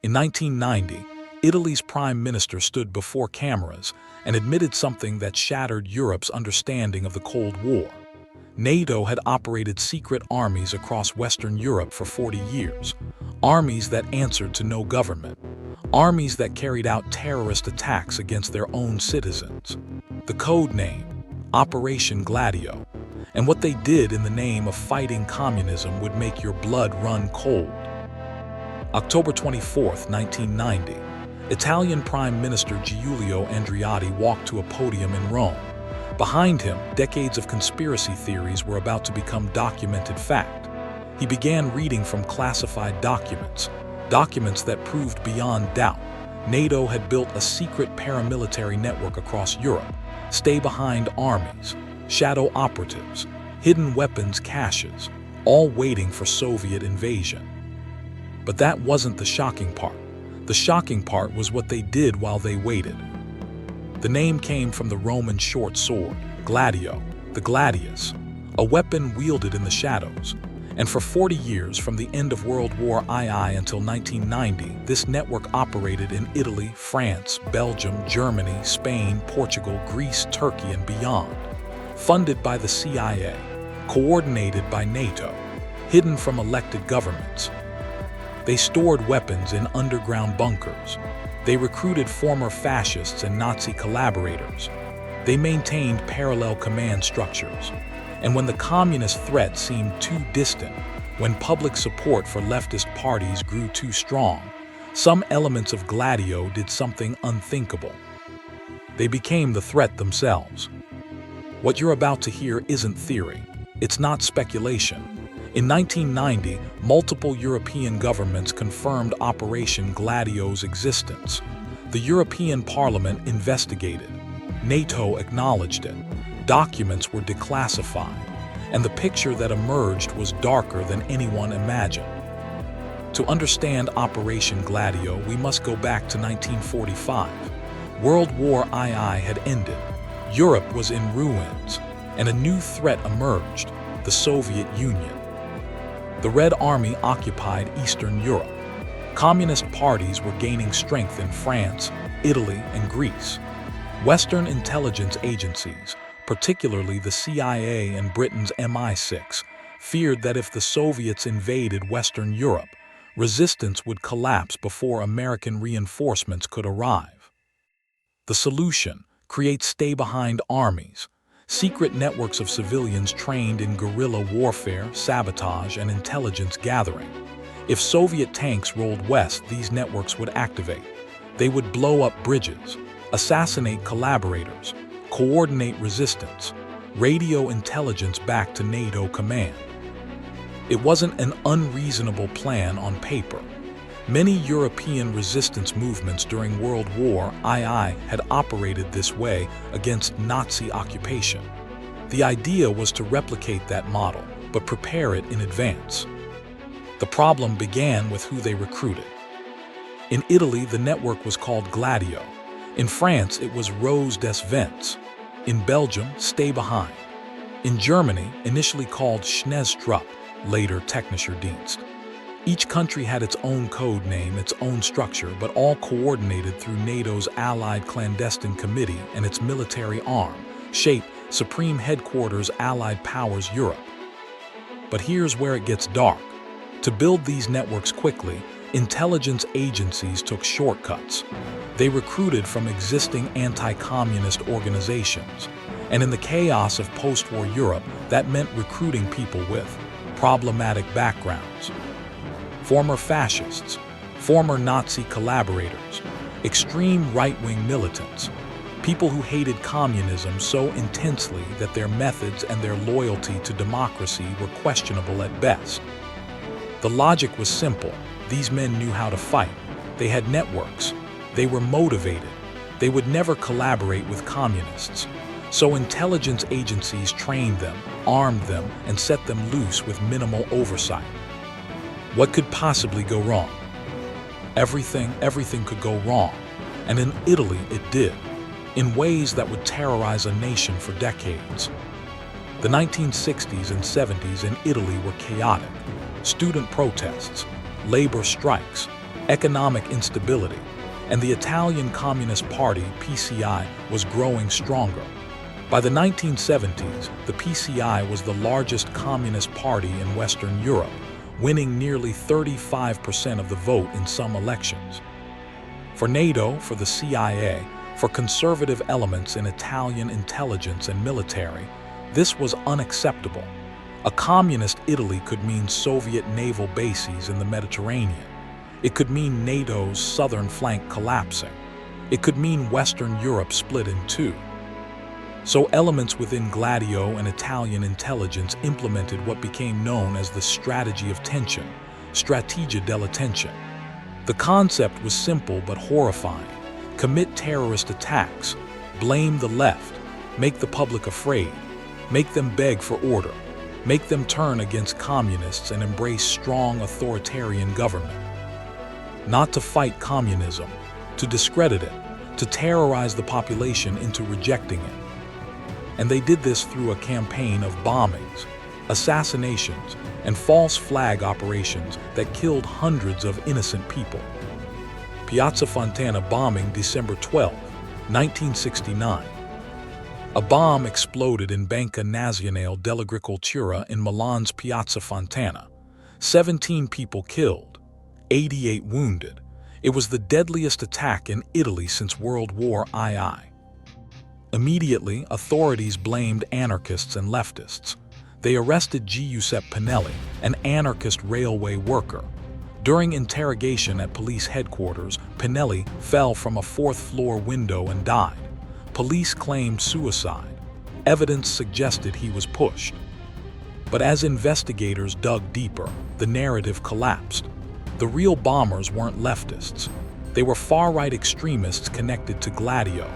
In 1990, Italy's prime minister stood before cameras and admitted something that shattered Europe's understanding of the Cold War. NATO had operated secret armies across Western Europe for 40 years, armies that answered to no government, armies that carried out terrorist attacks against their own citizens. The code name, Operation Gladio, and what they did in the name of communism would make your blood run cold. October 24, 1990, Italian Prime Minister Giulio Andreotti walked to a podium in Rome. Behind him, decades of conspiracy theories were about to become documented fact. He began reading from classified documents that proved beyond doubt NATO had built a secret paramilitary network across Europe, stay-behind armies, shadow operatives, hidden weapons caches, all waiting for Soviet invasion. But that wasn't the shocking part. The shocking part was what they did while they waited. The name came from the Roman short sword, Gladio, the gladius, a weapon wielded in the shadows. And for 40 years, from the end of World War II until 1990, this network operated in Italy, France, Belgium, Germany, Spain, Portugal, Greece, Turkey, and beyond. Funded by the CIA, coordinated by NATO, hidden from elected governments. They stored weapons in underground bunkers. They recruited former fascists and Nazi collaborators. They maintained parallel command structures. And when the communist threat seemed too distant, when public support for leftist parties grew too strong, some elements of Gladio did something unthinkable. They became the threat themselves. What you're about to hear isn't theory. It's not speculation. In 1990, multiple European governments confirmed Operation Gladio's existence. The European Parliament investigated. NATO acknowledged it. Documents were declassified, and the picture that emerged was darker than anyone imagined. To understand Operation Gladio, we must go back to 1945. World War II had ended. Europe was in ruins, and a new threat emerged, the Soviet Union. The Red Army occupied Eastern Europe. Communist parties were gaining strength in France, Italy, and Greece. Western intelligence agencies, particularly the CIA and Britain's MI6, feared that if the Soviets invaded Western Europe, resistance would collapse before American reinforcements could arrive. The solution: create stay-behind armies, secret networks of civilians trained in guerrilla warfare, sabotage, and intelligence gathering. If Soviet tanks rolled west, these networks would activate. They would blow up bridges, assassinate collaborators, coordinate resistance, radio intelligence back to NATO command. It wasn't an unreasonable plan on paper. Many European resistance movements during World War II had operated this way against Nazi occupation. The idea was to replicate that model, but prepare it in advance. The problem began with who they recruited. In Italy, the network was called Gladio. In France, it was Rose des Vents. In Belgium, Stay Behind. In Germany, initially called Schnellstrupp, later Technischer Dienst. Each country had its own code name, its own structure, but all coordinated through NATO's Allied Clandestine Committee and its military arm, SHAPE, Supreme Headquarters Allied Powers Europe. But here's where it gets dark. To build these networks quickly, intelligence agencies took shortcuts. They recruited from existing anti-communist organizations. And in the chaos of post-war Europe, that meant recruiting people with problematic backgrounds. Former fascists, former Nazi collaborators, extreme right-wing militants, people who hated communism so intensely that their methods and their loyalty to democracy were questionable at best. The logic was simple. These men knew how to fight. They had networks. They were motivated. They would never collaborate with communists. So intelligence agencies trained them, armed them, and set them loose with minimal oversight. What could possibly go wrong? Everything could go wrong. And in Italy, it did, in ways that would terrorize a nation for decades. The 1960s and 70s in Italy were chaotic. Student protests, labor strikes, economic instability, and the Italian Communist Party, PCI, was growing stronger. By the 1970s, the PCI was the largest communist party in Western Europe, winning nearly 35% of the vote in some elections. For NATO, for the CIA, for conservative elements in Italian intelligence and military, this was unacceptable. A communist Italy could mean Soviet naval bases in the Mediterranean. It could mean NATO's southern flank collapsing. It could mean Western Europe split in two. So elements within Gladio and Italian intelligence implemented what became known as the strategy of tension, strategia della tensione. The concept was simple but horrifying. Commit terrorist attacks, blame the left, make the public afraid, make them beg for order, make them turn against communists and embrace strong authoritarian government. Not to fight communism, to discredit it, to terrorize the population into rejecting it. And they did this through a campaign of bombings, assassinations, and false flag operations that killed hundreds of innocent people. Piazza Fontana bombing December 12, 1969. A bomb exploded in Banca Nazionale dell'Agricoltura in Milan's Piazza Fontana. 17 people killed, 88 wounded. It was the deadliest attack in Italy since World War II. Immediately, authorities blamed anarchists and leftists. They arrested Giuseppe Pinelli, an anarchist railway worker. During interrogation at police headquarters, Pinelli fell from a fourth-floor window and died. Police claimed suicide. Evidence suggested he was pushed. But as investigators dug deeper, the narrative collapsed. The real bombers weren't leftists. They were far-right extremists connected to Gladio.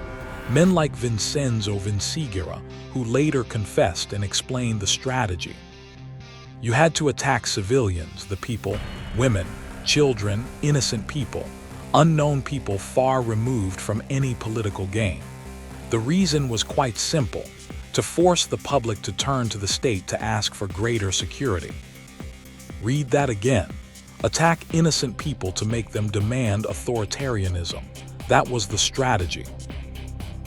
Men like Vincenzo Vinciguerra, who later confessed and explained the strategy. You had to attack civilians, the people, women, children, innocent people, unknown people far removed from any political gain. The reason was quite simple: to force the public to turn to the state to ask for greater security. Read that again. Attack innocent people to make them demand authoritarianism. That was the strategy.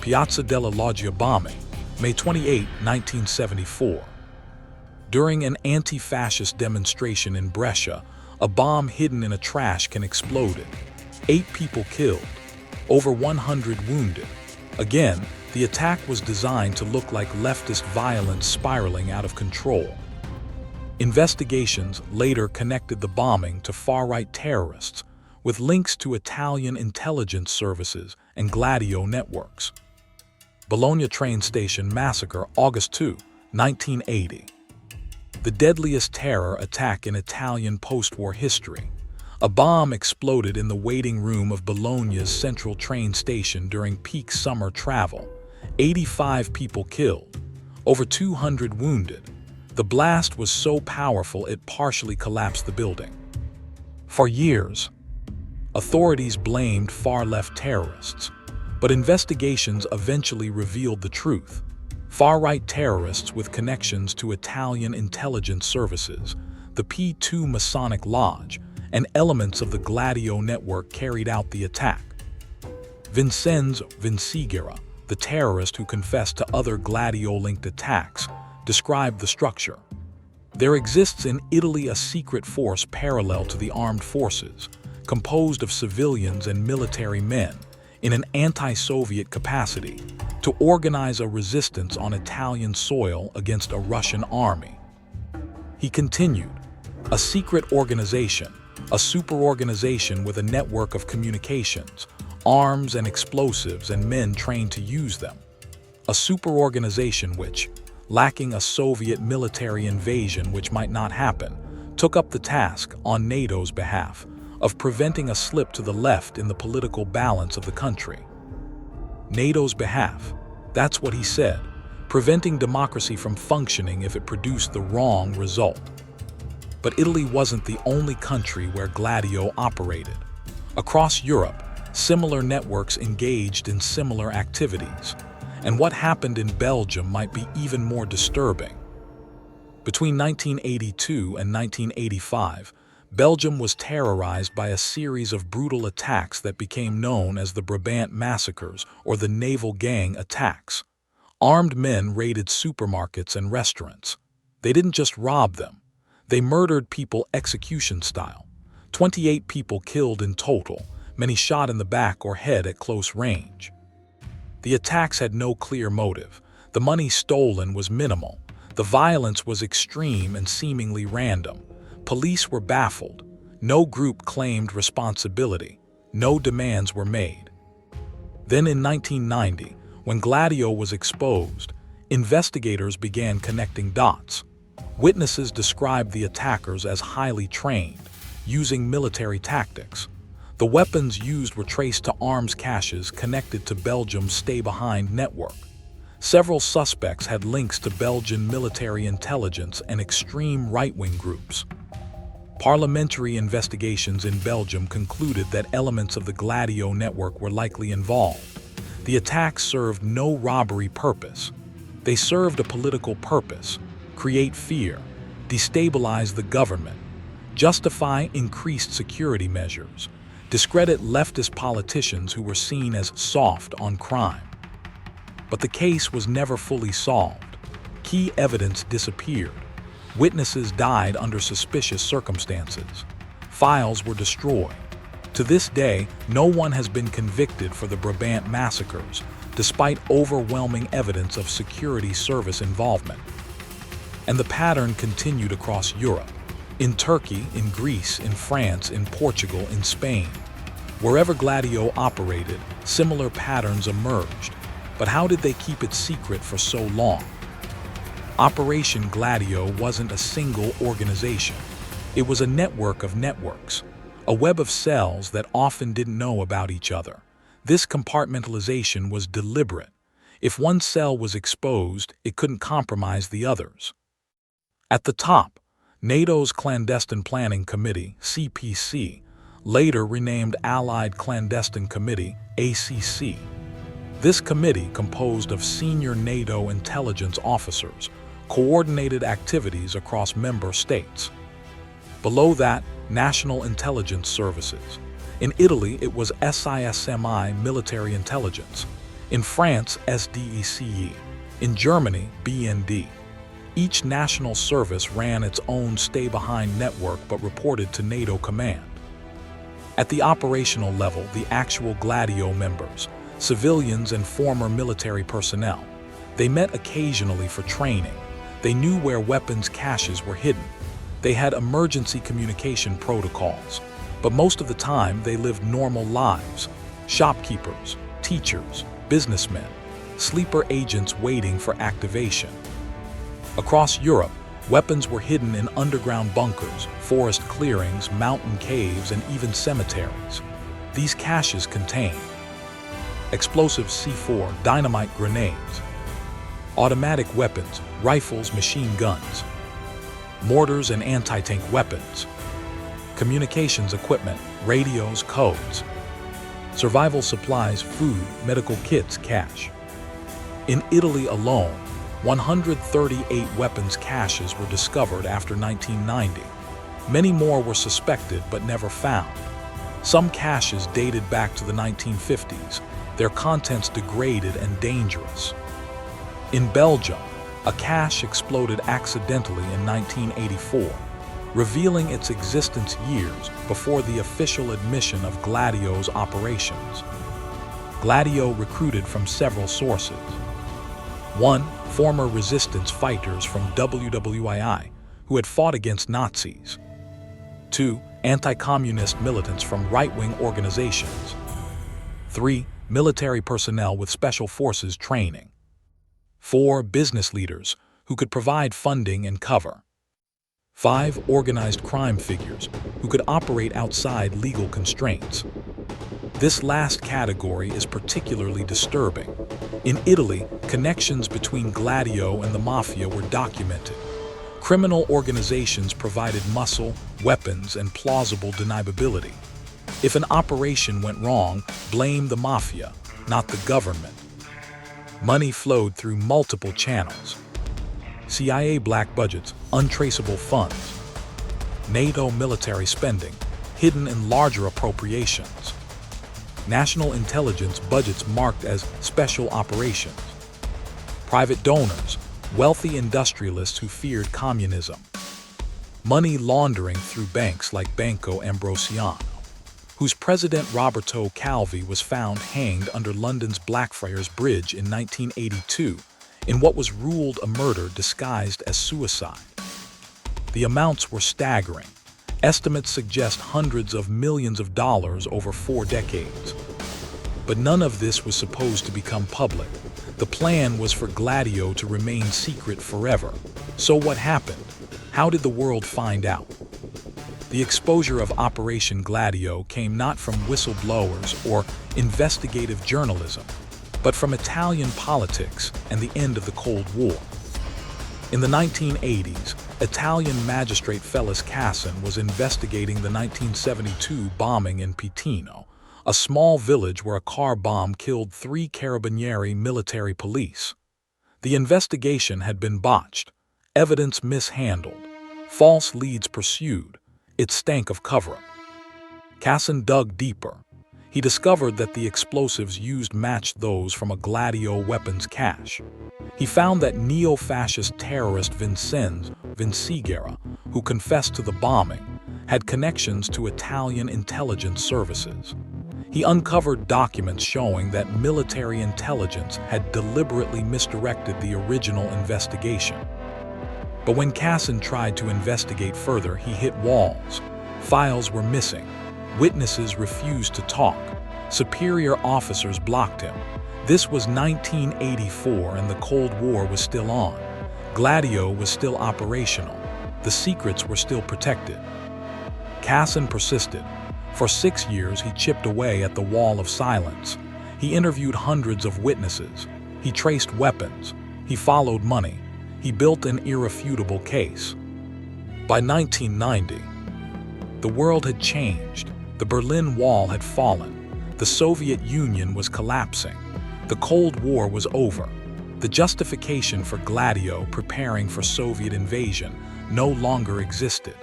Piazza della Loggia bombing, May 28, 1974. During an anti-fascist demonstration in Brescia, a bomb hidden in a trash can exploded. 8 people killed, over 100 wounded. Again, the attack was designed to look like leftist violence spiraling out of control. Investigations later connected the bombing to far-right terrorists, with links to Italian intelligence services and Gladio networks. Bologna train station massacre, August 2, 1980. The deadliest terror attack in Italian post-war history. A bomb exploded in the waiting room of Bologna's central train station during peak summer travel. 85 people killed, over 200 wounded. The blast was so powerful it partially collapsed the building. For years, authorities blamed far-left terrorists, but investigations eventually revealed the truth. Far-right terrorists with connections to Italian intelligence services, the P2 Masonic Lodge, and elements of the Gladio network carried out the attack. Vincenzo Vinciguerra, the terrorist who confessed to other Gladio-linked attacks, described the structure. There exists in Italy a secret force parallel to the armed forces, composed of civilians and military men, in an anti-Soviet capacity, to organize a resistance on Italian soil against a Russian army. He continued, a secret organization, a superorganization with a network of communications, arms and explosives and men trained to use them. A superorganization which, lacking a Soviet military invasion which might not happen, took up the task on NATO's behalf of preventing a slip to the left in the political balance of the country. NATO's behalf, that's what he said, preventing democracy from functioning if it produced the wrong result. But Italy wasn't the only country where Gladio operated. Across Europe, similar networks engaged in similar activities, and what happened in Belgium might be even more disturbing. Between 1982 and 1985, Belgium was terrorized by a series of brutal attacks that became known as the Brabant massacres or the naval gang attacks. Armed men raided supermarkets and restaurants. They didn't just rob them. They murdered people execution style. 28 people killed in total, many shot in the back or head at close range. The attacks had no clear motive. The money stolen was minimal. The violence was extreme and seemingly random. Police were baffled. No group claimed responsibility. No demands were made. Then in 1990, when Gladio was exposed, investigators began connecting dots. Witnesses described the attackers as highly trained, using military tactics. The weapons used were traced to arms caches connected to Belgium's stay-behind network. Several suspects had links to Belgian military intelligence and extreme right-wing groups. Parliamentary investigations in Belgium concluded that elements of the Gladio network were likely involved. The attacks served no robbery purpose. They served a political purpose: create fear, destabilize the government, justify increased security measures, discredit leftist politicians who were seen as soft on crime. But the case was never fully solved. Key evidence disappeared. Witnesses died under suspicious circumstances. Files were destroyed. To this day, no one has been convicted for the Brabant massacres, despite overwhelming evidence of security service involvement. And the pattern continued across Europe. In Turkey, in Greece, in France, in Portugal, in Spain. Wherever Gladio operated, similar patterns emerged. But how did they keep it secret for so long? Operation Gladio wasn't a single organization. It was a network of networks, a web of cells that often didn't know about each other. This compartmentalization was deliberate. If one cell was exposed, it couldn't compromise the others. At the top, NATO's Clandestine Planning Committee, CPC, later renamed Allied Clandestine Committee, ACC. This committee, composed of senior NATO intelligence officers, coordinated activities across member states. Below that, national intelligence services. In Italy, it was SISMI, military intelligence. In France, SDECE. In Germany, BND. Each national service ran its own stay-behind network but reported to NATO command. At the operational level, the actual Gladio members, civilians and former military personnel, they met occasionally for training. They knew where weapons caches were hidden. They had emergency communication protocols. But most of the time, they lived normal lives. Shopkeepers, teachers, businessmen, sleeper agents waiting for activation. Across Europe, weapons were hidden in underground bunkers, forest clearings, mountain caves, and even cemeteries. These caches contained explosive C4, dynamite grenades, automatic weapons, rifles, machine guns, mortars and anti-tank weapons, communications equipment, radios, codes, survival supplies, food, medical kits, cash. In Italy alone, 138 weapons caches were discovered after 1990. Many more were suspected but never found. Some caches dated back to the 1950s, their contents degraded and dangerous. In Belgium, a cache exploded accidentally in 1984, revealing its existence years before the official admission of Gladio's operations. Gladio recruited from several sources. 1. Former resistance fighters from WWII who had fought against Nazis. 2. Anti-communist militants from right-wing organizations. 3. Military personnel with special forces training. 4. Business leaders who could provide funding and cover. 5. Organized crime figures who could operate outside legal constraints. This last category is particularly disturbing. In Italy, connections between Gladio and the mafia were documented. Criminal organizations provided muscle, weapons, and plausible deniability. If an operation went wrong, blame the mafia, not the government. Money flowed through multiple channels. CIA black budgets, untraceable funds. NATO military spending, hidden in larger appropriations. National intelligence budgets marked as special operations. Private donors, wealthy industrialists who feared communism. Money laundering through banks like Banco Ambrosiano, whose president Roberto Calvi was found hanged under London's Blackfriars Bridge in 1982 in what was ruled a murder disguised as suicide. The amounts were staggering. Estimates suggest hundreds of millions of dollars over 4 decades. But none of this was supposed to become public. The plan was for Gladio to remain secret forever. So what happened? How did the world find out? The exposure of Operation Gladio came not from whistleblowers or investigative journalism, but from Italian politics and the end of the Cold War. In the 1980s, Italian magistrate Felix Casson was investigating the 1972 bombing in Pitino, a small village where a car bomb killed 3 Carabinieri military police. The investigation had been botched, evidence mishandled, false leads pursued. It stank of cover-up. Casson dug deeper. He discovered that the explosives used matched those from a Gladio weapons cache. He found that neo-fascist terrorist Vincenzo Vinciguerra, who confessed to the bombing, had connections to Italian intelligence services. He uncovered documents showing that military intelligence had deliberately misdirected the original investigation. But when Casson tried to investigate further, he hit walls. Files were missing. Witnesses refused to talk. Superior officers blocked him. This was 1984 and the Cold War was still on. Gladio was still operational. The secrets were still protected. Casson persisted. For 6 years, he chipped away at the wall of silence. He interviewed hundreds of witnesses. He traced weapons. He followed money. He built an irrefutable case. By 1990, the world had changed. The Berlin Wall had fallen. The Soviet Union was collapsing. The Cold War was over. The justification for Gladio preparing for Soviet invasion no longer existed.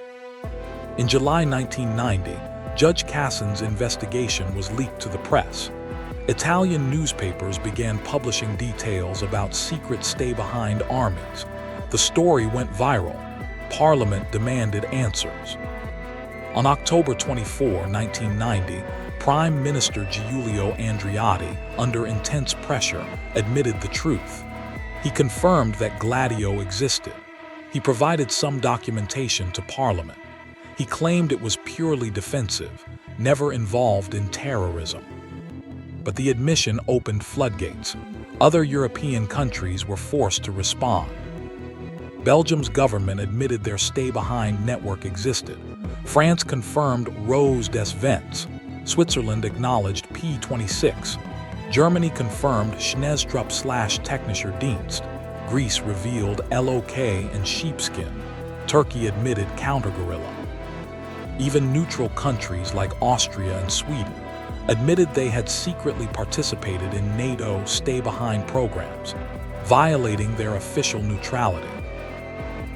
In July 1990, Judge Casson's investigation was leaked to the press. Italian newspapers began publishing details about secret stay-behind armies. The story went viral. Parliament demanded answers. On October 24, 1990, Prime Minister Giulio Andreotti, under intense pressure, admitted the truth. He confirmed that Gladio existed. He provided some documentation to Parliament. He claimed it was purely defensive, never involved in terrorism. But the admission opened floodgates. Other European countries were forced to respond. Belgium's government admitted their stay-behind network existed. France confirmed Rose des Vents. Switzerland acknowledged P-26. Germany confirmed Schnelltrupp/Technischer Dienst. Greece revealed LOK and sheepskin. Turkey admitted counter-guerrilla. Even neutral countries like Austria and Sweden admitted they had secretly participated in NATO stay-behind programs, violating their official neutrality.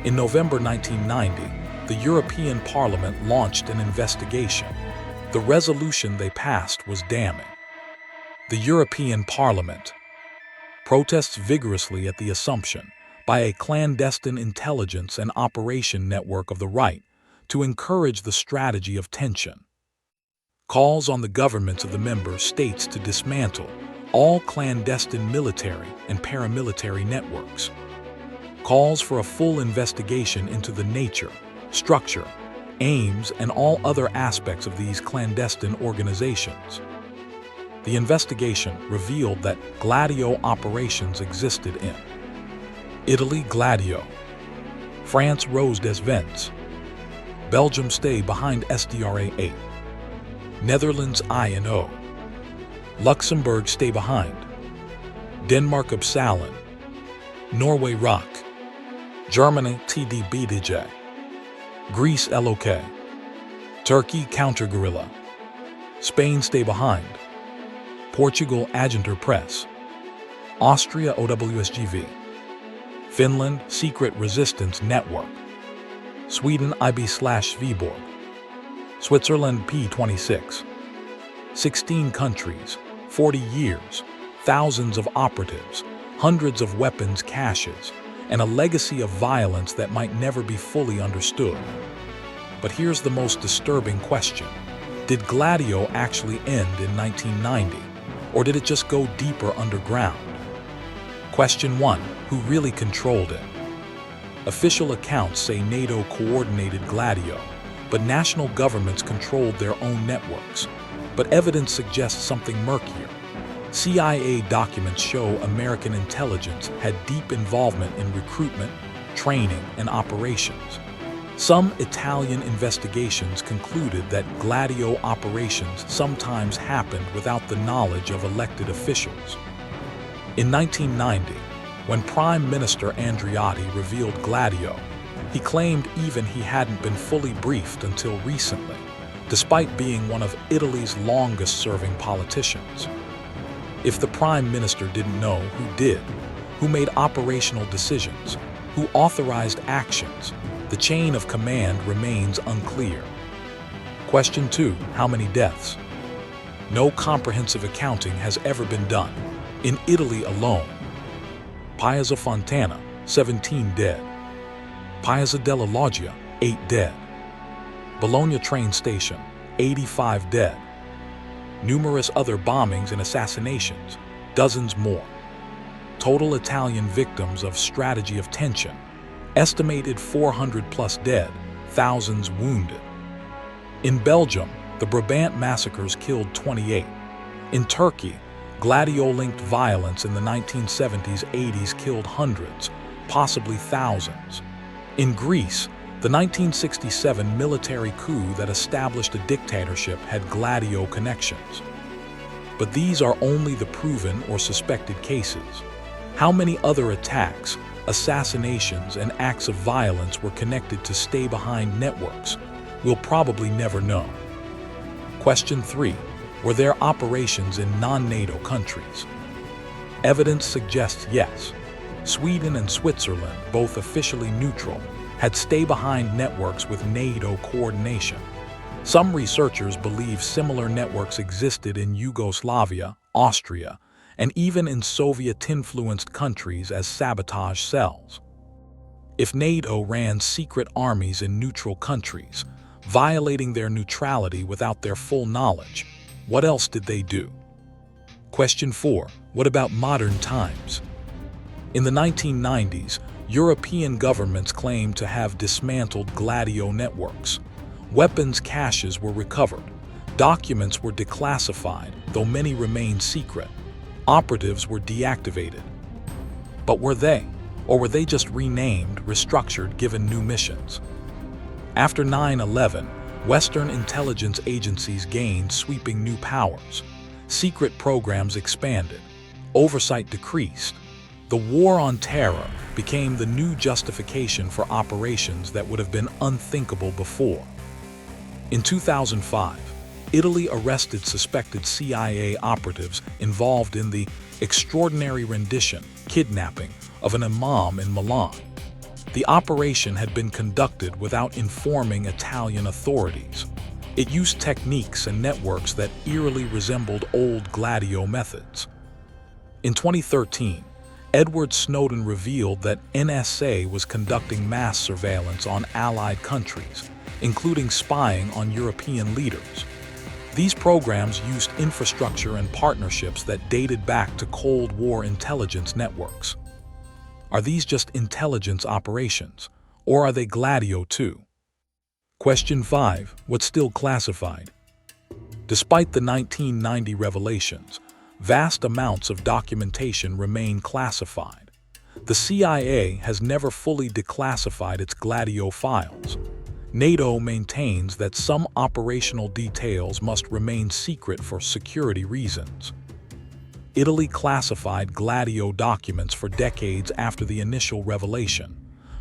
In November 1990, the European Parliament launched an investigation. The resolution they passed was damning. The European Parliament protests vigorously at the assumption by a clandestine intelligence and operation network of the right to encourage the strategy of tension. Calls on the governments of the member states to dismantle all clandestine military and paramilitary networks. Calls for a full investigation into the nature, structure, aims, and all other aspects of these clandestine organizations. The investigation revealed that Gladio operations existed in Italy, Gladio; France, Rose des Vents; Belgium, stay behind SDRA 8; Netherlands, INO; Luxembourg, stay behind; Denmark, Upsalen; Norway, Rock; Germany, TDBDJ; Greece, LOK; Turkey, counter-guerrilla; Spain, stay behind; Portugal, Agenter Press; Austria, OWSGV; Finland, Secret Resistance Network; Sweden IB/Viborg. Switzerland P26. 16 countries, 40 years, thousands of operatives, hundreds of weapons caches, and a legacy of violence that might never be fully understood. But here's the most disturbing question. Did Gladio actually end in 1990, or did it just go deeper underground? Question 1. Who really controlled it? Official accounts say NATO coordinated Gladio, but national governments controlled their own networks. But evidence suggests something murkier. CIA documents show American intelligence had deep involvement in recruitment, training, and operations. Some Italian investigations concluded that Gladio operations sometimes happened without the knowledge of elected officials. In 1990, when Prime Minister Andreotti revealed Gladio, he claimed even he hadn't been fully briefed until recently, despite being one of Italy's longest-serving politicians. If the Prime Minister didn't know, who did? Who made operational decisions? Who authorized actions? The chain of command remains unclear. Question 2. How many deaths? No comprehensive accounting has ever been done. In Italy alone, Piazza Fontana, 17 dead. Piazza della Loggia, 8 dead. Bologna train station, 85 dead. Numerous other bombings and assassinations, dozens more. Total Italian victims of strategy of tension, estimated 400 plus dead, thousands wounded. In Belgium, the Brabant massacres killed 28. In Turkey, Gladio-linked violence in the 1970s-80s killed hundreds, possibly thousands. In Greece, the 1967 military coup that established a dictatorship had Gladio connections. But these are only the proven or suspected cases. How many other attacks, assassinations, and acts of violence were connected to stay-behind networks? We'll probably never know. Question 3. Were there operations in non-NATO countries? Evidence suggests yes. Sweden and Switzerland, both officially neutral, had stay-behind networks with NATO coordination. Some researchers believe similar networks existed in Yugoslavia, Austria, and even in Soviet-influenced countries as sabotage cells. If NATO ran secret armies in neutral countries, violating their neutrality without their full knowledge, what else did they do? Question 4. What about modern times? In the 1990s, European governments claimed to have dismantled Gladio networks. Weapons caches were recovered. Documents were declassified, though many remained secret. Operatives were deactivated. But were they? Or were they just renamed, restructured, given new missions? After 9/11, Western intelligence agencies gained sweeping new powers. Secret programs expanded. Oversight decreased. The war on terror became the new justification for operations that would have been unthinkable before. In 2005, Italy arrested suspected CIA operatives involved in the extraordinary rendition, kidnapping, of an imam in Milan. The operation had been conducted without informing Italian authorities. It used techniques and networks that eerily resembled old Gladio methods. In 2013, Edward Snowden revealed that NSA was conducting mass surveillance on allied countries, including spying on European leaders. These programs used infrastructure and partnerships that dated back to Cold War intelligence networks. Are these just intelligence operations, or are they Gladio too? Question 5. What's still classified? Despite the 1990 revelations, vast amounts of documentation remain classified. The CIA has never fully declassified its Gladio files. NATO maintains that some operational details must remain secret for security reasons. Italy classified Gladio documents for decades after the initial revelation.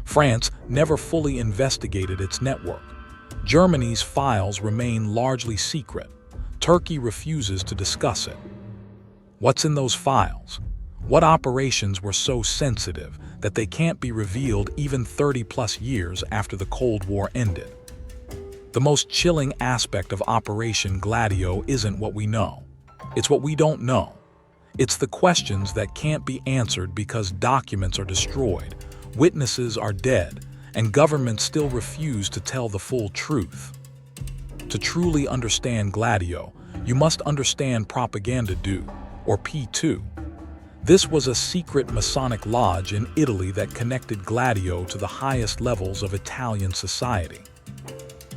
France never fully investigated its network. Germany's files remain largely secret. Turkey refuses to discuss it. What's in those files? What operations were so sensitive that they can't be revealed even 30+ years after the Cold War ended. The most chilling aspect of Operation Gladio isn't what we know. It's what we don't know. It's the questions that can't be answered because documents are destroyed, witnesses are dead, and governments still refuse to tell the full truth. To truly understand Gladio, you must understand Propaganda Do, or P2. This was a secret Masonic lodge in Italy that connected Gladio to the highest levels of Italian society.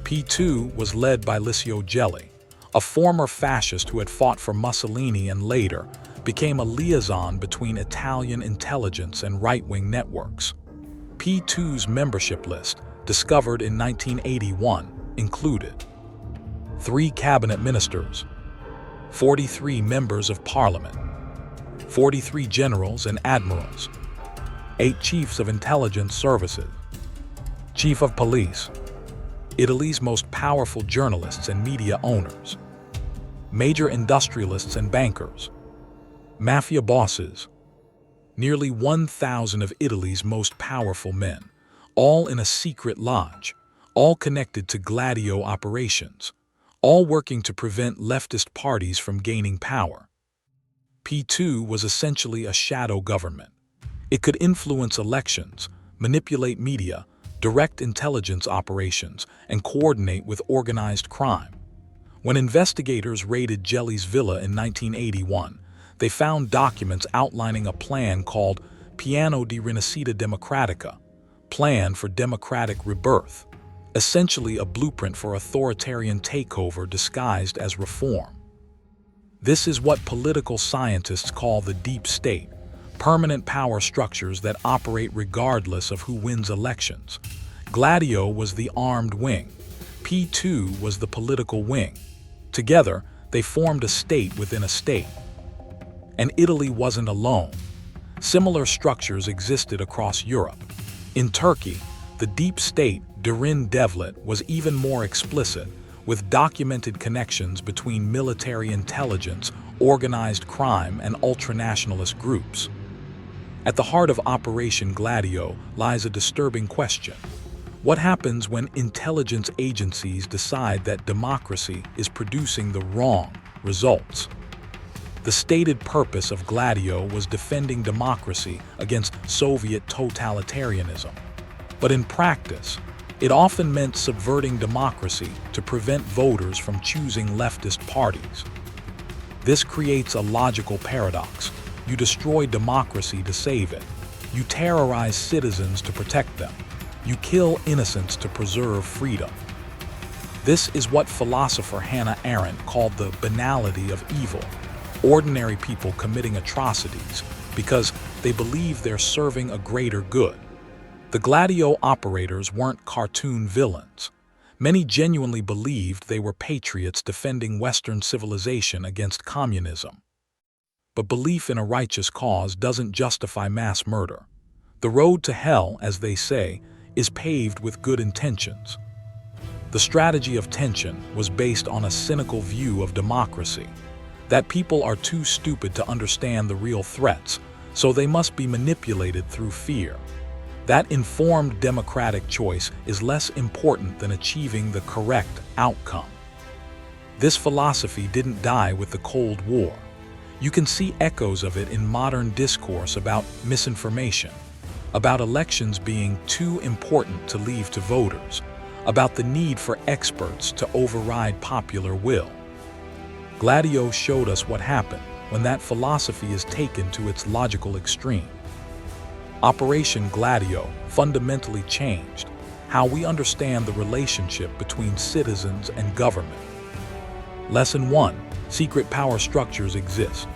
P2 was led by Licio Gelli, a former fascist who had fought for Mussolini and later became a liaison between Italian intelligence and right-wing networks. P2's membership list, discovered in 1981, included 3 cabinet ministers, 43 members of parliament, 43 generals and admirals, 8 chiefs of intelligence services, chief of police, Italy's most powerful journalists and media owners, major industrialists and bankers, mafia bosses, nearly 1,000 of Italy's most powerful men, all in a secret lodge, all connected to Gladio operations, all working to prevent leftist parties from gaining power. P2 was essentially a shadow government. It could influence elections, manipulate media, direct intelligence operations, and coordinate with organized crime. When investigators raided Gelli's villa in 1981, they found documents outlining a plan called Piano di Rinascita Democratica, Plan for Democratic Rebirth, essentially a blueprint for authoritarian takeover disguised as reform. This is what political scientists call the deep state, permanent power structures that operate regardless of who wins elections. Gladio was the armed wing. P2 was the political wing. Together, they formed a state within a state. And Italy wasn't alone. Similar structures existed across Europe. In Turkey, the deep state, Derin Devlet, was even more explicit, with documented connections between military intelligence, organized crime, and ultranationalist groups. At the heart of Operation Gladio lies a disturbing question. What happens when intelligence agencies decide that democracy is producing the wrong results? The stated purpose of Gladio was defending democracy against Soviet totalitarianism. But in practice, it often meant subverting democracy to prevent voters from choosing leftist parties. This creates a logical paradox. You destroy democracy to save it. You terrorize citizens to protect them. You kill innocents to preserve freedom. This is what philosopher Hannah Arendt called the banality of evil, ordinary people committing atrocities because they believe they're serving a greater good. The Gladio operators weren't cartoon villains. Many genuinely believed they were patriots defending Western civilization against communism. But belief in a righteous cause doesn't justify mass murder. The road to hell, as they say, is paved with good intentions. The strategy of tension was based on a cynical view of democracy, that people are too stupid to understand the real threats, so they must be manipulated through fear. That informed democratic choice is less important than achieving the correct outcome. This philosophy didn't die with the Cold War. You can see echoes of it in modern discourse about misinformation, about elections being too important to leave to voters, about the need for experts to override popular will. Gladio showed us what happened when that philosophy is taken to its logical extreme. Operation Gladio fundamentally changed how we understand the relationship between citizens and government. Lesson 1. Secret power structures exist.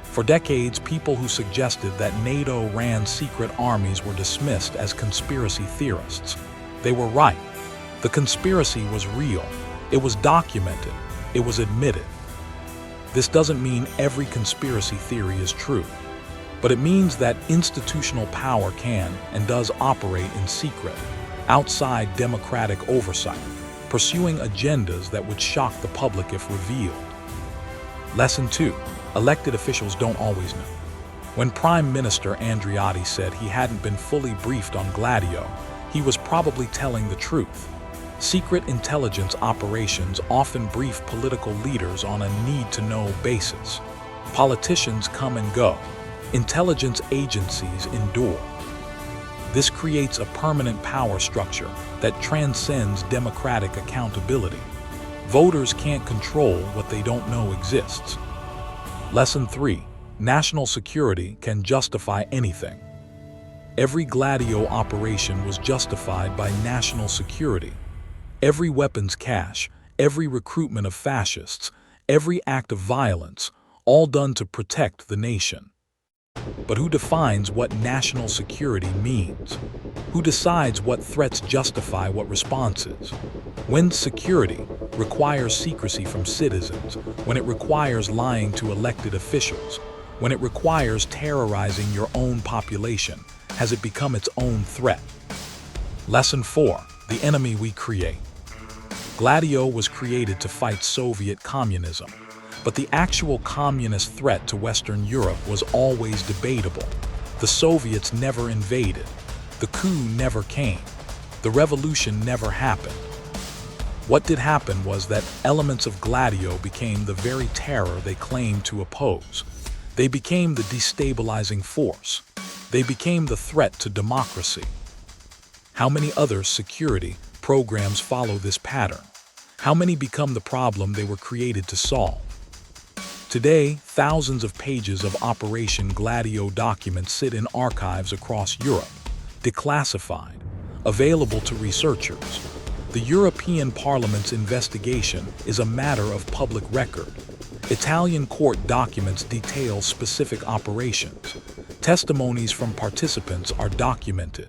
For decades, people who suggested that NATO ran secret armies were dismissed as conspiracy theorists. They were right. The conspiracy was real. It was documented. It was admitted. This doesn't mean every conspiracy theory is true, but it means that institutional power can and does operate in secret, outside democratic oversight, pursuing agendas that would shock the public if revealed. Lesson 2. Elected officials don't always know. When Prime Minister Andreotti said he hadn't been fully briefed on Gladio, he was probably telling the truth. Secret intelligence operations often brief political leaders on a need-to-know basis. Politicians come and go. Intelligence agencies endure. This creates a permanent power structure that transcends democratic accountability. Voters can't control what they don't know exists. Lesson 3. National security can justify anything. Every Gladio operation was justified by national security. Every weapons cache, every recruitment of fascists, every act of violence, all done to protect the nation. But who defines what national security means? Who decides what threats justify what responses? When security requires secrecy from citizens, when it requires lying to elected officials, when it requires terrorizing your own population, has it become its own threat? Lesson 4. The enemy we create. Gladio was created to fight Soviet communism. But the actual communist threat to Western Europe was always debatable. The Soviets never invaded. The coup never came. The revolution never happened. What did happen was that elements of Gladio became the very terror they claimed to oppose. They became the destabilizing force. They became the threat to democracy. How many other security programs follow this pattern? How many become the problem they were created to solve? Today, thousands of pages of Operation Gladio documents sit in archives across Europe, declassified, available to researchers. The European Parliament's investigation is a matter of public record. Italian court documents detail specific operations. Testimonies from participants are documented.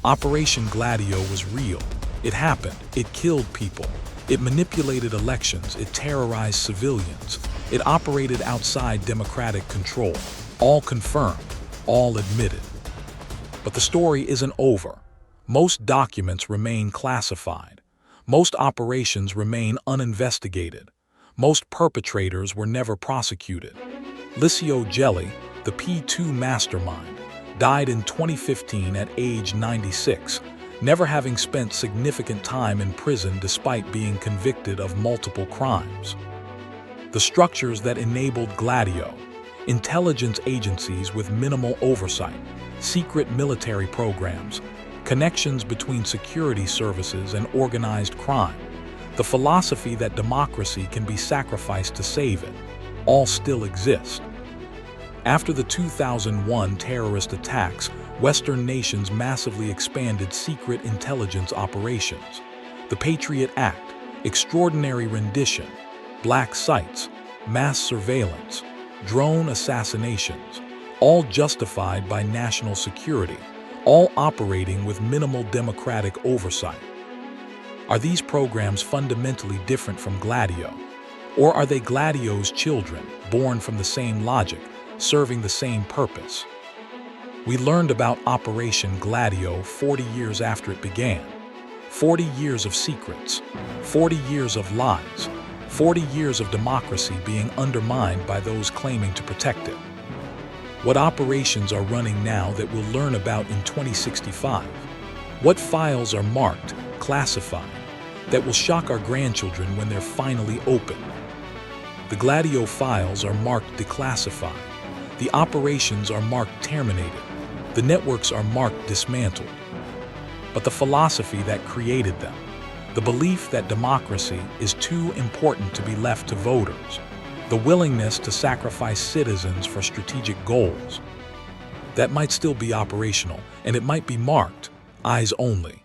Operation Gladio was real. It happened. It killed people. It manipulated elections. It terrorized civilians. It operated outside democratic control. All confirmed. All admitted. But the story isn't over. Most documents remain classified. Most operations remain uninvestigated. Most perpetrators were never prosecuted. Licio Gelli, the P2 mastermind, died in 2015 at age 96, never having spent significant time in prison despite being convicted of multiple crimes. The structures that enabled Gladio, intelligence agencies with minimal oversight, secret military programs, connections between security services and organized crime, the philosophy that democracy can be sacrificed to save it, all still exist. After the 2001 terrorist attacks, Western nations massively expanded secret intelligence operations. The Patriot Act, extraordinary rendition, black sites, mass surveillance, drone assassinations, all justified by national security, all operating with minimal democratic oversight. Are these programs fundamentally different from Gladio? Or are they Gladio's children, born from the same logic, serving the same purpose? We learned about Operation Gladio 40 years after it began. 40 years of secrets, 40 years of lies, 40 years of democracy being undermined by those claiming to protect it. What operations are running now that we'll learn about in 2065? What files are marked, classified, that will shock our grandchildren when they're finally opened? The Gladio files are marked declassified. The operations are marked terminated. The networks are marked dismantled. But the philosophy that created them, the belief that democracy is too important to be left to voters, the willingness to sacrifice citizens for strategic goals, that might still be operational, and it might be marked eyes only.